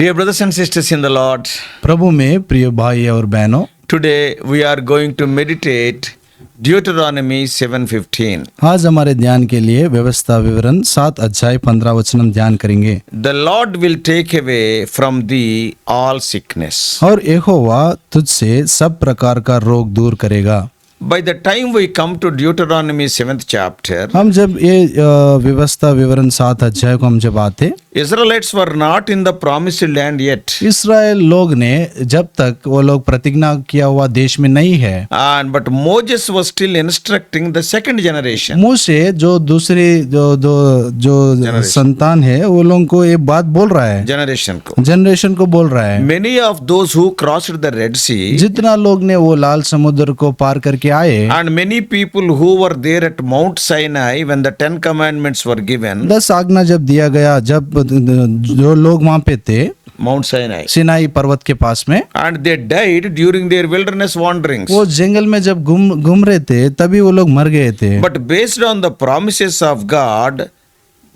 Dear brothers and sisters in the Lord, प्रभु में प्रिय भाई और बहनों, today we are going to meditate Deuteronomy 7:15. आज हमारे ध्यान के लिए व्यवस्था विवरण 7 अध्याय 15 वचन हम ध्यान करेंगे। The Lord will take away from thee all sickness. और यहोवा तुझसे सब प्रकार का रोग दूर करेगा। By the time we come to Deuteronomy 7th chapter, हम जब ये व्यवस्था विवरण 7 अध्याय को हम जब आते, Israelites were not in the promised land yet. Israel लोग ने जब तक वो लोग प्रतिज्ञा किया हुआ देश में नहीं है, And but Moses was still instructing the second generation. मूसे जो दूसरी जो संतान है वो लोगों को ये बात बोल रहा है, Generation को. जनरेशन को बोल रहा है। Many of those who crossed the Red Sea जितना लोग ने वो लाल समुद्र को पार करके आए, and many people who were there at Mount Sinai when the 10 commandments were given, 10 आज्ञा जब दिया गया, जब जो लोग वहां पे थे Mount Sinai, सिनाई पर्वत के पास में, and they died during their wilderness wanderings. वो जंगल में जब घूम रहे थे तभी वो लोग मर गए थे। But based on the promises of God,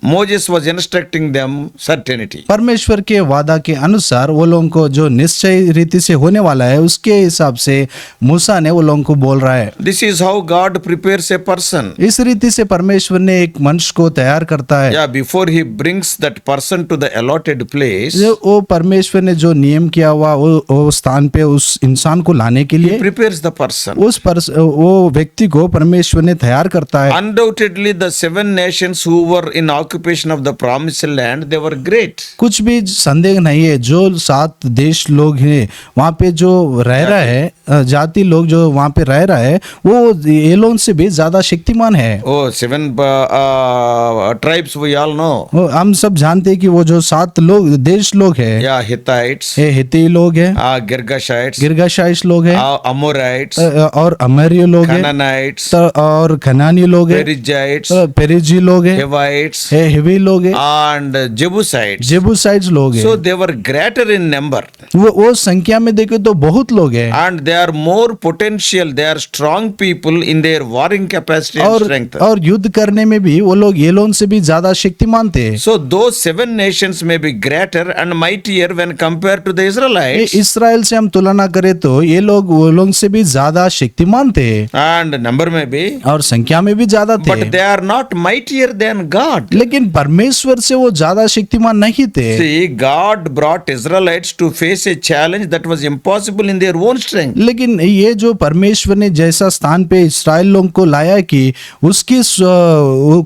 Moses was instructing them certainty. परमेश्वर के वादा के अनुसार वो लोगों को जो निश्चय रीति से होने वाला है उसके हिसाब से मूसा ने वो लोगों को बोल रहा है। This is how God prepares a person. इस रीति से परमेश्वर ने एक मनुष्य को तैयार करता है। Yeah, before he brings that person to the allotted place, जो वो परमेश्वर ने जो नियम किया हुआ वो स्थान पे उस इंसान को लाने के he लिए prepares the person. वो व्यक्ति को परमेश्वर ने तैयार करता है। Undoubtedly, the 7 nations who were in occupation of the promised land, they were great. कुछ भी संदेह नहीं है, जो 7 देश लोग हैं वहाँ पे जो रह रहा है, जाति लोग जो वहाँ पे रह रहा है, वो ये लोगों से भी ज्यादा शक्तिमान है। Oh, 7 tribes we all know. हम सब जानते हैं कि वो जो 7 लोग देश लोग है, Yeah, Hittites, ये हित्ती लोग है, Girgashites, गिरगाशाइस लोग है, Amorites, और अमरियो लोग है, Canaanites, और खनानी लोग है, Perizzites, पेरिजी लोग है, Hivites, हिवी लोग है, and Jebusites. जेबूसाइट्स लोग है। So they were greater in number, वो संख्या में देखे तो बहुत लोग हैं, and they are more potential. They are strong people in their warring capacity and strength. और युद्ध करने में भी वो लोग ये लोगों से भी ज्यादा शक्तिमान थे। So those 7 nations may be greater and mightier when compared to the Israelites, Israel से हम तुलना करें तो ये लोग वो लोग से भी ज्यादा शक्तिमान थे and number may be, और संख्या में भी ज्यादा थे, but they are not mightier than God. लेकिन परमेश्वर से वो ज्यादा शक्तिमान नहीं थे। See, God brought Israelites to face a challenge that was impossible in their own strength. लेकिन ये जो परमेश्वर ने जैसा स्थान पे इसराइल लोगों को लाया कि उसकी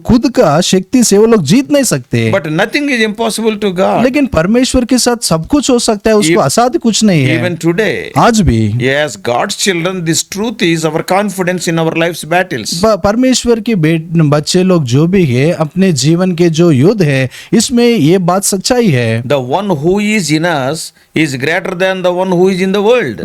खुद का शक्ति से वो लोग जीत नहीं सकते, But nothing is impossible to God. लेकिन परमेश्वर के साथ सब कुछ हो सकता है, उसको असाध्य कुछ नहीं है। Even today, आज भी yes, God's children, this truth is our confidence in our life's battles. परमेश्वर के बच्चे लोग जो भी है अपने जीवन के जो युद्ध है, इसमें ये बात सच्चाई है। The one who is in us is greater than the one who is in the world.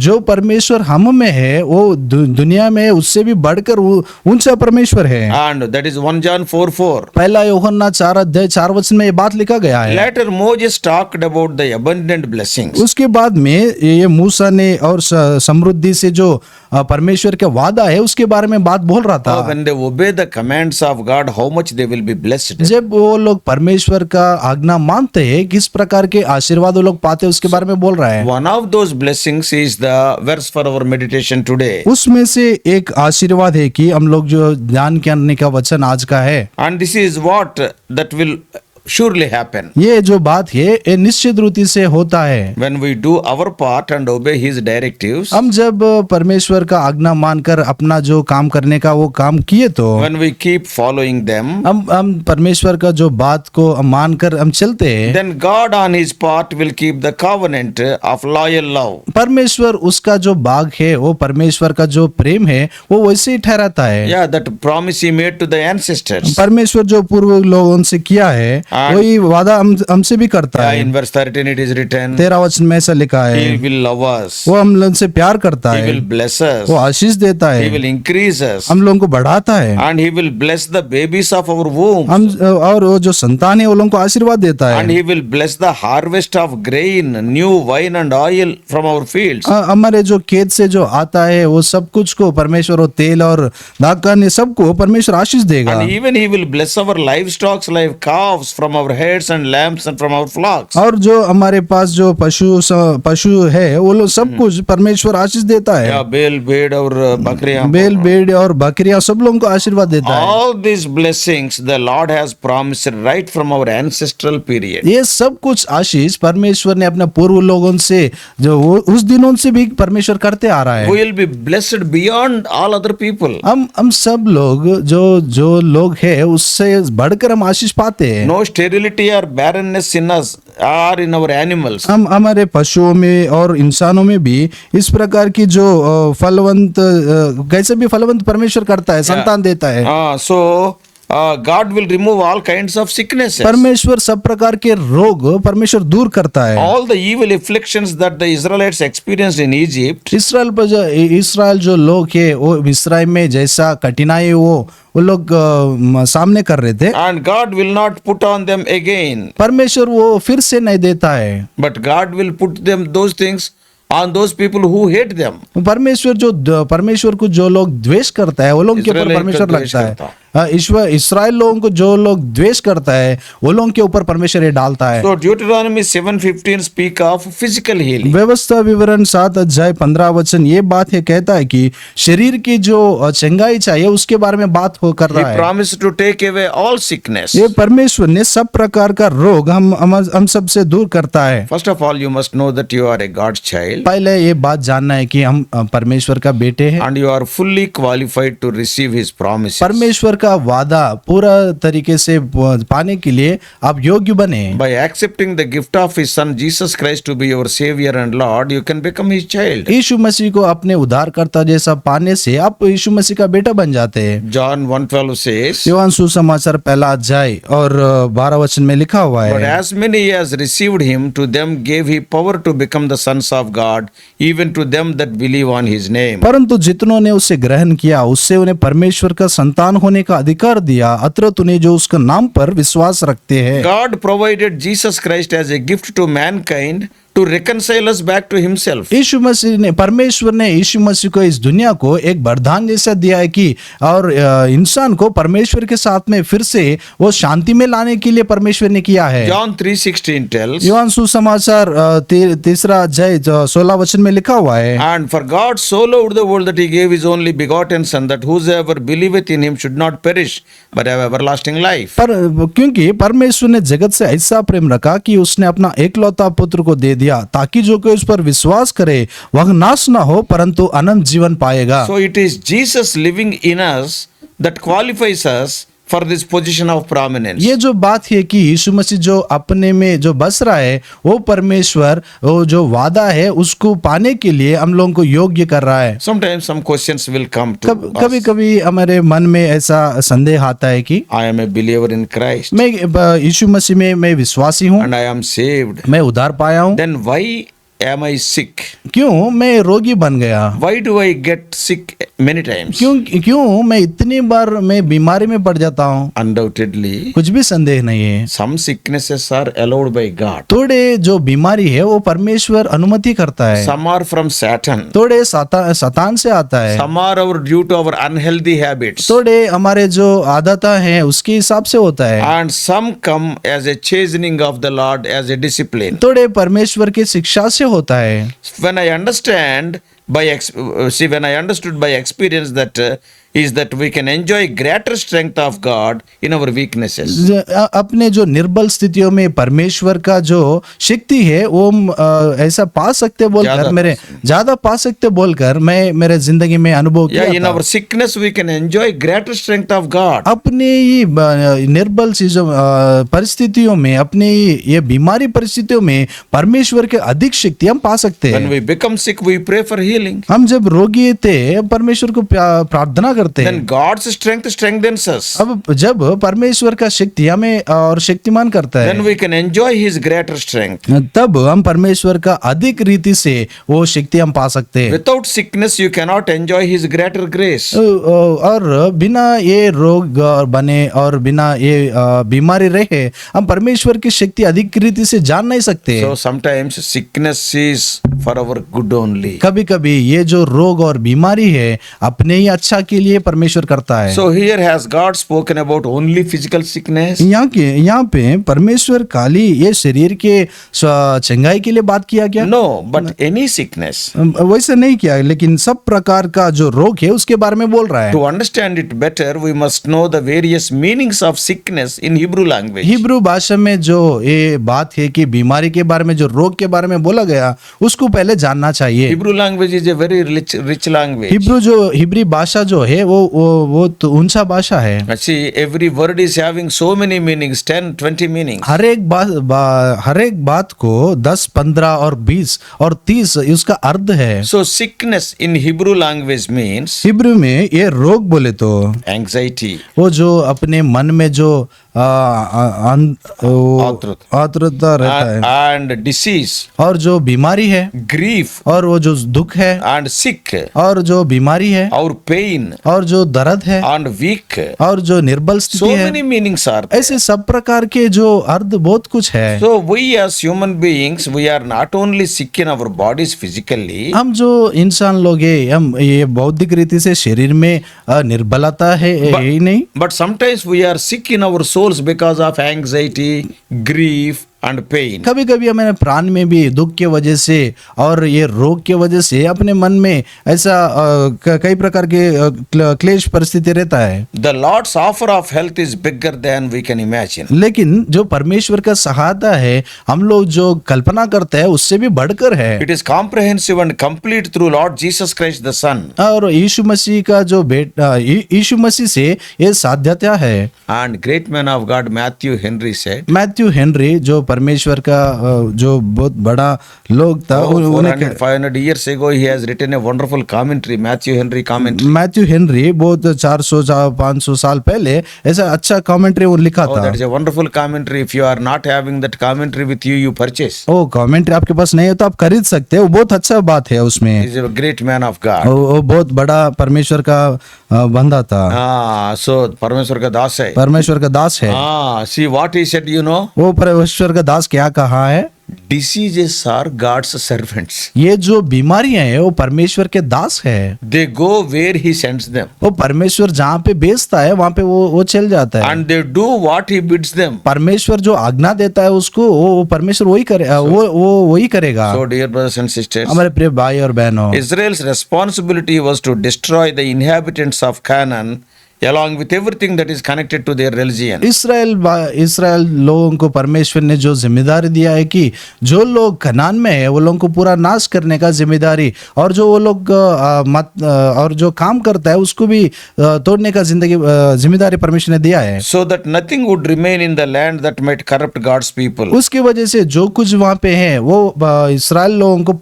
जो परमेश्वर हम में है वो दुनिया में उससे भी बढ़कर ऊंचा परमेश्वर है। And that is 1 John 4:4. पहला यूहन्ना 4 अध्याय 4 वचन में ये बात लिखा गया है। Later Moses talked about the abundant blessings. उसके बाद में ये मूसा ने और समृद्धि से जो परमेश्वर का वादा है उसके बारे में बात बोल रहा था। When they obey the commands of God, how much they will be blessed. जब वो लोग परमेश्वर का आज्ञा मानते हैं किस प्रकार के आशीर्वाद वो लोग पाते हैं उसके बारे में बोल रहा है। One of those blessings is the verse for our meditation today. उसमें से एक आशीर्वाद है कि हम लोग जो ध्यान करने का वचन आज का है, And this is what that will surely happen. ये जो बात है ये निश्चित रूप से होता है। When we do our part and obey His directives, हम जब परमेश्वर का आज्ञा मानकर अपना जो काम करने का वो काम किए तो when we keep following them, हम परमेश्वर का जो बात को मानकर हम चलते हैं, then God on His part will keep the covenant of loyal love. परमेश्वर उसका जो भाग है वो परमेश्वर का जो प्रेम है वो वैसे ही ठहराता है। Yeah, that promise He made to the ancestors. परमेश्वर जो पूर्व लोगों से किया है वही वादा हमसे भी करता Yeah, है। in verse 13 it is written, 13 वचन में ऐसा लिखा है, He will love us. वो हम लोग से प्यार करता He है, will bless us. वो आशीष देता He है, will increase us. हम लोगों को बढ़ाता है, And He will bless the babies of our womb. हम और वो जो संतान है वो लोगों को आशीर्वाद देता And है। He will bless the harvest of grain, new wine and oil from our fields. हमारे जो खेत से जो आता है वो सब कुछ को परमेश्वर, वो तेल और दाखन सबको परमेश्वर आशीष देगा। And even He will bless our livestock like calves from from our heads and lambs and from our flocks. और जो हमारे पास जो पशु है वो लोग सब कुछ परमेश्वर आशीष देता है। Yeah, बेल भेड़ और बकरियां, बेल भेड़ और बकरियां सब लोगों को आशीर्वाद देता है। all these blessings the Lord has promised right from our ancestral period. ये सब कुछ आशीष परमेश्वर ने अपने पूर्व लोगों से जो उस दिनों से भी परमेश्वर करते आ रहा है। We will be blessed beyond all other people. हम सब लोग जो लोग हैं उससे बढ़कर हम आशीष पाते हैं। No sterility or barrenness in us or in our animals. हम हमारे पशुओं में और इंसानों में भी इस प्रकार की जो फलवंत कैसे भी फलवंत परमेश्वर करता है, संतान देता है। So God will remove all kinds of sicknesses. परमेश्वर सब प्रकार के रोग परमेश्वर दूर करता है। All the evil afflictions that the Israelites experienced in Egypt, Israel जो लोग है वो मिस्र में जैसा कठिनाई वो लोग सामने कर रहे थे, and God will not put on them again, परमेश्वर वो फिर से नहीं देता है। but God will put them those things on those people who hate them. परमेश्वर को जो लोग द्वेष करता है वो लोग के ऊपर इस्राएल परमेश्वर का द्वेष लगता है। करता। इसराइल लोगों को जो लोग द्वेष करता है वो लोगों के ऊपर परमेश्वर ये डालता है। So Deuteronomy 7:15 speak of physical healing. व्यवस्था विवरण 7:15 ये बात है, कहता है कि शरीर की जो चंगाई चाहिए उसके बारे में बात हो कर He रहा है। promised to take away all sickness. ये परमेश्वर ने सब प्रकार का रोग हम सब से दूर करता है। First of all, you must know that you are a God's child पहले ये बात जानना है कि हम परमेश्वर का बेटे हैं। and you are fully qualified to receive His promises. परमेश्वर का वादा पूरा तरीके से पाने के लिए आप योग्य बने। By accepting the gift of His Son Jesus Christ to be your Savior and Lord, you can become His child. यीशु मसीह को अपने उद्धारकर्ता जैसा पाने से आप यीशु मसीह का बेटा बन जाते हैं। John 1:12 says, योहान सुसमाचार 1 और 12 में लिखा हुआ But है, as many as received Him, to them gave He power to become the sons of God, even to them that believe on His name. परंतु जितनों ने उसे ग्रहण किया उससे उन्हें परमेश्वर का संतान होने का अधिकार दिया, अतुरत उन्हें जो उसका नाम पर विश्वास रखते हैं। God provided Jesus Christ as a gift to mankind to reconcile us back to Himself. यीशु मसीह ने परमेश्वर ने यीशु मसीह को इस दुनिया को एक वरदान जैसा दिया है कि और इंसान को परमेश्वर के साथ में फिर से वो शांति में लाने के लिए परमेश्वर ने किया है। John 3:16 tells, योहान सुसमाचार 3:16 में लिखा हुआ है, And for God so loved the world that He gave His only begotten Son, that whosoever believeth in Him should not perish, but have everlasting life. पर क्योंकि परमेश्वर ने जगत से ऐसा प्रेम रखा कि उसने अपना एकलौता पुत्र को दे दिया ताकि जो कोई उस पर विश्वास करे वह नाश न हो परंतु अनंत जीवन पाएगा। So it is Jesus living in us that qualifies us for this position of prominence. ये जो बात है कि यीशु मसीह जो अपने में जो बस रहा है वो परमेश्वर वो जो वादा है उसको पाने के लिए हम लोगों को योग्य कर रहा है। Sometimes some questions will come to कभी us. कभी हमारे मन में ऐसा संदेह आता है कि I am a believer in Christ मैं यीशु मसीह में मैं विश्वासी हूँ, and I am saved. मैं उद्धार पाया हूँ, Then why am I sick? क्यों मैं रोगी बन गया, Why do I get sick many times? क्यों मैं इतनी बार मैं बीमारी में पड़ जाता हूँ। Undoubtedly, कुछ भी संदेह नहीं है, some sicknesses are allowed by God. थोड़े जो बीमारी है वो परमेश्वर अनुमति करता है, Some are from Satan. थोड़े सतान से आता है, Some are due to our unhealthy habits. थोड़े हमारे जो आदतें हैं उसके हिसाब से होता है, And some come as a chastening of the Lord, as a discipline. थोड़े परमेश्वर की शिक्षा से होता है। When I understood by experience that is that we can enjoy greater strength of God in our weaknesses. अपने जो निर्बल स्थितियों में परमेश्वर का जो शक्ति है वो ऐसा पा सकते बोलकर ज्यादा पा सकते बोलकर मैं मेरे जिंदगी में अनुभव किया in our sickness we can enjoy greater strength of God. अपनी ही निर्बल चीजों परिस्थितियों में, अपनी ये बीमारी परिस्थितियों में परमेश्वर के अधिक शक्ति हम पा सकते When हैं। we become sick we pray for healing. हम जब रोगी थे परमेश्वर को प्रार्थना करते हैं। Then God's strength strengthens us. अब जब परमेश्वर का शक्ति हमें और शक्तिमान करता है Then we can enjoy His greater strength. तब हम परमेश्वर का अधिक रीति से वो शक्ति हम पा सकते हैं। Without sickness you cannot enjoy His greater grace. और बिना ये रोग बने और बिना ये बीमारी रहे हम परमेश्वर की शक्ति अधिक रीति से जान नहीं सकते। So sometimes sickness is for our good only. कभी कभी ये जो रोग और बीमारी है अपने ही अच्छा के लिए ये परमेश्वर करता है। So here has God spoken about only physical sickness? यहाँ पे परमेश्वर खाली ये शरीर के चंगाई के लिए बात किया क्या? No, but any sickness. वैसे नहीं किया, लेकिन सब प्रकार का जो रोग है उसके बारे में बोल रहा है। To understand it better, we must know the various meanings of sickness in Hebrew language. Hebrew भाषा में जो ये बात है कि बीमारी के बारे में, जो रोग के बारे में बोला गया, उसको पहले जानना चाहिए। Hebrew language is a very rich language. Hebrew भाषा जो है वो तो ऊंचा भाषा है। See, every word is having so many meanings, 10, 20 meanings. हर एक बात को 10, 15 और 20 और 30 उसका अर्थ है। So sickness in Hebrew language means Hebrew में ये रोग बोले तो anxiety, वो जो अपने मन में जो आतुरता रहता है, and disease, और जो बीमारी है, grief, और वो जो दुख है, and sick, और जो बीमारी है, or pain, और जो दर्द है, and weak. और जो निर्बल So स्थिति है, many meanings are there. ऐसे सब प्रकार के जो अर्थ बहुत कुछ है। So we as human beings, we are not only sick in our bodies physically, हम जो इंसान लोग हैं, हम ये बौद्धिक रीति से शरीर में निर्बलता है यही नहीं, but sometimes we are sick in our souls because of anxiety, grief, and pain. कभी कभी हमें प्राण में भी दुख के वजह से और ये रोग के वजह से अपने मन में ऐसा कई प्रकार के क्लेश परिस्थिति रहता है। The Lord's offer of health is bigger than we can imagine. लेकिन जो परमेश्वर का सहायता है, हम लोग जो कल्पना करते हैं उससे भी बढ़कर है। It is comprehensive and complete through Lord Jesus Christ the Son. और यीशु मसीह का जो यीशु मसीह से ये साध्यता है। And great man of God Matthew Henry said, Matthew Henry जो परमेश्वर का जो बहुत बड़ा लोग था, 400, 500 years ago he has written a wonderful commentary, Matthew Henry commentary. Matthew Henry बहुत 400-500 साल पहले ऐसा अच्छा कमेंट्री वो लिखा Oh, था। that is a wonderful commentary. If you are not having that commentary with you, you purchase. वो commentary आपके पास नहीं है तो आप खरीद सकते हो, बहुत अच्छा बात है उसमें। He is a great man of God. वो बहुत बड़ा परमेश्वर का बंदा था, So परमेश्वर का दास है. परमेश्वर का दास है। See what he said, you know? वो परमेश्वर का दास क्या कहा है? Diseases are God's servants. ये जो बीमारियां हैं वो परमेश्वर के दास है। They go where he sends them. वो परमेश्वर जहाँ पे भेजता है वहाँ पे वो चल जाता है। And they do what he bids them. परमेश्वर जो आज्ञा देता है उसको वो परमेश्वर वही करे, वो वही करेगा। So dear brothers and sisters, हमारे प्रिय भाई और बहनों, Israel's responsibility was to destroy the inhabitants of Canaan along with everything that is connected to their religion. Israel लोगों को परमेश्वर ने जो जिम्मेदारी दिया है कि जो लोग कनान में है वो लोगों को पूरा नाश करने का जिम्मेदारी, और जो वो लोग और जो काम करता है उसको भी तोड़ने का जिम्मेदारी परमेश्वर ने दिया है। So that nothing would remain in the land that might corrupt God's people. उसकी वजह से जो कुछ वहाँ पे है वो इसराइल लोगों को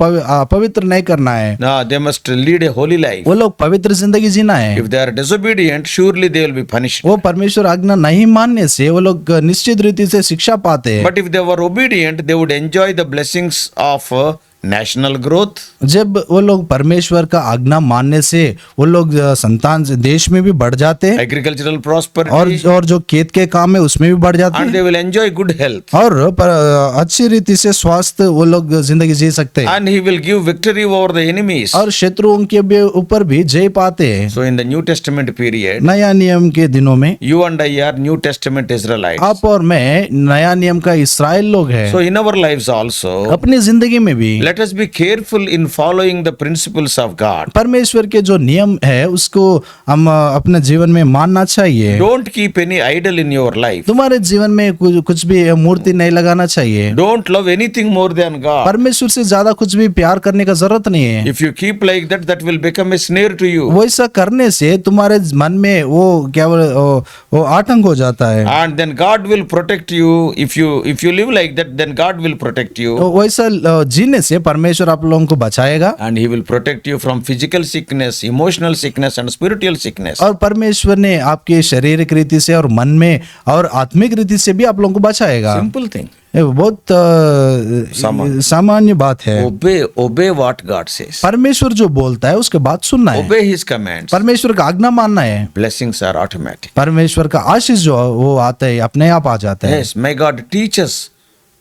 पवित्र नहीं करना है। No, they must lead a holy life. वो लोग पवित्र जिंदगी जीना है। If they are disobedient, surely they will be punished. वो परमेश्वर आज्ञा नहीं मानने से वो लोग निश्चित रीति से शिक्षा पाते हैं। But if they were obedient, they would enjoy the blessings of national growth. जब वो लोग परमेश्वर का आज्ञा मानने से वो लोग संतान से देश में भी बढ़ जाते हैं, Agricultural prosperity. और जो खेत के काम है उसमें भी बढ़ जाते And हैं, they will enjoy good health. और अच्छी रीति से स्वास्थ्य वो लोग जिंदगी जी सकते हैं, And he will give victory over the enemies. और शत्रुओं के ऊपर भी जय पाते हैं। So in the New Testament period, नया नियम के दिनों में you and I are New Testament Israelites. आप और मैं नया नियम का इसराइल लोग हैं। So in our lives also, अपनी जिंदगी में भी let us be careful in following the principles of God. परमेश्वर के जो नियम है उसको हम अपने जीवन में मानना चाहिए। Don't keep any idol in your life. तुम्हारे जीवन में कुछ भी मूर्ति नहीं लगाना चाहिए। Don't love anything more than God. परमेश्वर से ज्यादा कुछ भी प्यार करने का जरूरत नहीं है। If you keep like that, that will become a snare to you. वैसा करने से तुम्हारे मन में वो क्या वो आतंक हो जाता है। And then God will protect you. If you live like that, then God will protect you. वैसा जीने से परमेश्वर आप लोगों को बचाएगा, And he will protect you from physical sickness, emotional sickness and spiritual sickness. और परमेश्वर ने आपके शारीरिक रीति से और मन में और आत्मिक रीति से भी आप लोगों को बचाएगा। Simple thing. ये बहुत सामान्य बात है। Obey what God says. परमेश्वर जो बोलता है उसके बात सुनना है, Obey his commands. परमेश्वर का आज्ञा मानना है। Blessings are automatic. परमेश्वर का आशीष जो वो आता है अपने आप आ जाता है। Yes, may God teach us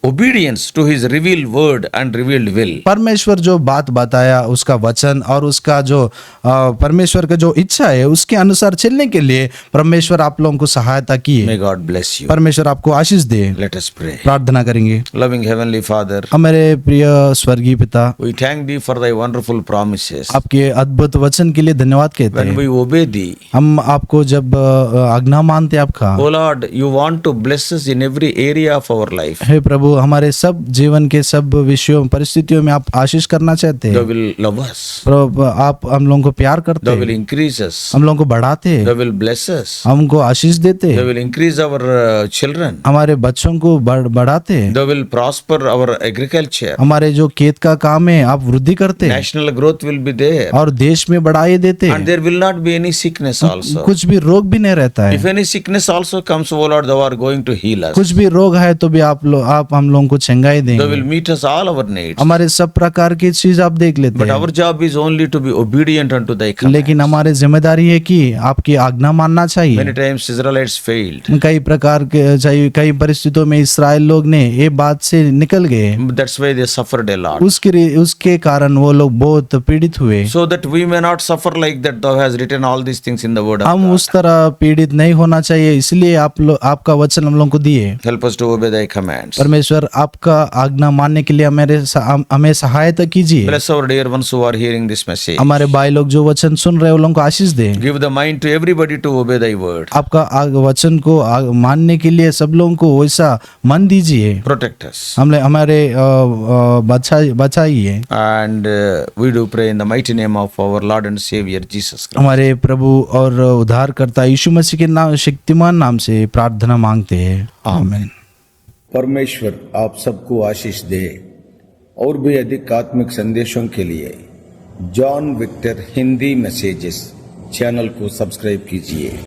obedience to his revealed word and revealed will. परमेश्वर जो बात बताया उसका वचन और उसका जो परमेश्वर का जो इच्छा है उसके अनुसार चलने के लिए परमेश्वर आप लोगों को सहायता की है। May God bless you. परमेश्वर आपको आशीष दे। Let us pray. प्रार्थना करेंगे। Loving Heavenly Father, हमारे प्रिय स्वर्गीय पिता, we thank thee for thy wonderful promises. आपके अद्भुत वचन के लिए धन्यवाद कहते When हैं। we obey thee, हम आपको जब आज्ञा मानते आपका, O Lord, you want to bless us in every area of our life. हे प्रभु, हमारे सब जीवन के सब विषयों परिस्थितियों में आप आशीष करना चाहते Thou हैं। will love us. प्रभु, आप हम लोगों को प्यार करते Thou will हैं, increase us. हम लोगों को बढ़ाते हैं, Thou will bless us. हमको आशीष देते Thou हैं, will increase our children. हमारे बच्चों को बढ़ाते हैं, Thou will prosper our agriculture. हमारे जो खेत का काम है आप वृद्धि करते हैं National growth will be there. और देश में बढ़ाए देते And हैं। there will not be any sickness also. कुछ भी रोग भी नहीं रहता है। If any sickness also comes, O Lord, thou art going to heal us. कुछ भी रोग है तो भी आप हम लोगों को चंगाई Thou देंगे। will meet us all our needs. हमारे सब प्रकार की चीज आप देख लेते But हैं, our job is only to be obedient unto thy command. लेकिन हमारी जिम्मेदारी है कि आपकी आज्ञा मानना चाहिए। Many times Israelites failed. कई प्रकार के कई परिस्थितियों में इस्राएल लोग ने ये बात से निकल गए, That's why they suffered a lot. उसके कारण वो लोग बहुत पीड़ित हुए। So that we may not suffer like that, thou hast written all these things in the word of हम God. उस तरह पीड़ित नहीं होना चाहिए, इसलिए आपका वचन हम लोग को दिए। Help us to obey thy commands. परमेश्वर आपका आज्ञा मानने के लिए हमें सहायता कीजिए। Bless our dear ones who are hearing this message. हमारे भाई लोग जो वचन सुन रहे हैं उन लोगों को आशीष दे। Give the mind to everybody to obey thy word. आपका वचन को मानने के लिए सब लोगों को वैसा मन दीजिए। Protect us. हमारे बचाइए। And we do pray in the mighty name of our Lord and Savior Jesus Christ. हमारे प्रभु और उद्धारकर्ता यीशु मसीह के नाम शक्तिमान नाम से प्रार्थना मांगते हैं, आमीन। परमेश्वर आप सबको आशीष दे। और भी अधिक आत्मिक संदेशों के लिए John Victor Hindi messages channel को सब्सक्राइब कीजिए।